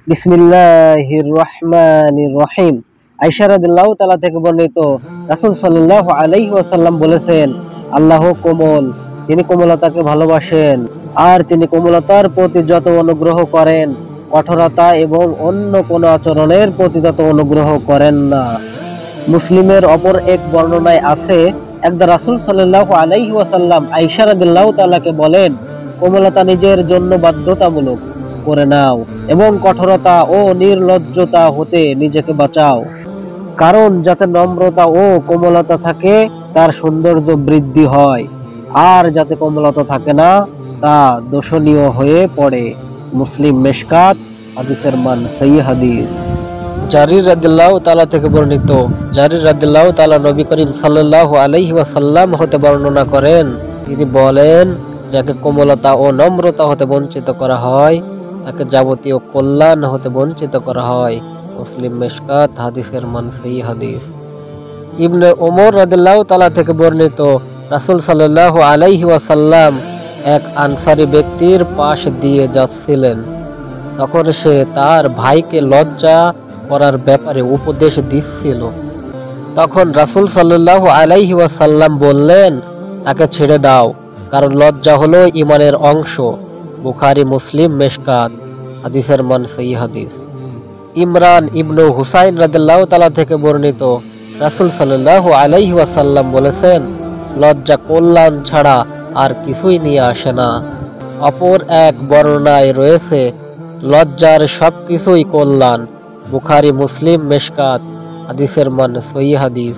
বিসমিল্লাহির রহমানির রহিম। আয়েশা রাদিয়াল্লাহু তাআলা থেকে বর্ণিত, রাসূল সাল্লাল্লাহু আলাইহি ওয়াসাল্লাম বলেছেন, আল্লাহ কোমল, তিনি কোমলতাকে ভালোবাসেন, আর তিনি কোমলতার প্রতি যত অনুগ্রহ করেন, কঠোরতা এবং অন্য কোনো আচরণের প্রতি তত অনুগ্রহ করেন না। মুসলিমের অপর এক বর্ণনায় আছে, একদা রাসূল সাল্লাল্লাহু আলাইহি ওয়াসাল্লাম আয়েশা রাদিয়াল্লাহু তাআলাকে বলেন, কোমলতা নিজের জন্য বাধ্যতামূলক করে নাও এবং কঠোরতা ও নির্লজ্জতা হতে নিজেকে বাঁচাও, কারণ যাতে নম্রতা ও কোমলতা থাকে তার সৌন্দর্য বৃদ্ধি হয়, আর যাতে কোমলতা থাকে না তা দোষণীয় হয়ে পড়ে। মুসলিম মেশকাত, হাদিসের মান সহিহ হাদিস। জারির রাদিয়াল্লাহু তাআলা থেকে বর্ণিত, জারির রাদিয়াল্লাহু তাআলা নবী করিম সাল্লাল্লাহু আলাইহি ওয়াসাল্লাম হতে বর্ণনা করেন, তিনি বলেন, যাকে কোমলতা ও নম্রতা হতে বঞ্চিত করা হয় তাকে যাবতীয় কল্যাণ হতে বঞ্চিত করা হয়। মুসলিম মেশকাত, হাদিসের মান সহিহ হাদিস। ইবনে ওমর রাদিয়াল্লাহু তাআলা থেকে বর্ণিত, রাসূল সাল্লাল্লাহু আলাইহি ওয়াসাল্লাম এক আনসারী ব্যক্তির পাশ দিয়ে যাচ্ছিলেন। তখন সে তার ভাইকে লজ্জা করার ব্যাপারে উপদেশ দিচ্ছিল। তখন রাসূল সাল্লাল্লাহু আলাইহি ওয়াসাল্লাম বললেন, তাকে ছেড়ে দাও, কারণ লজ্জা হলো ঈমানের অংশ। বুখারী, মুসলিম মেশকাত, হাদিসের মান সহিহ হাদিস। ইমরান ইবনে হুসাইন রাদিয়াল্লাহু তাআলা থেকে বর্ণিত, রাসূল সাল্লাল্লাহু আলাইহি ওয়াসাল্লাম বলেছেন, লজ্জা কল্যাণ ছাড়া আর কিছুই নিয়ে আসে না। অপর এক বর্ণনায় রয়েছে, লজ্জার সবকিছুই কল্যাণ। বুখারী, মুসলিম মেশকাত, হাদিসের মান সহিহ হাদিস।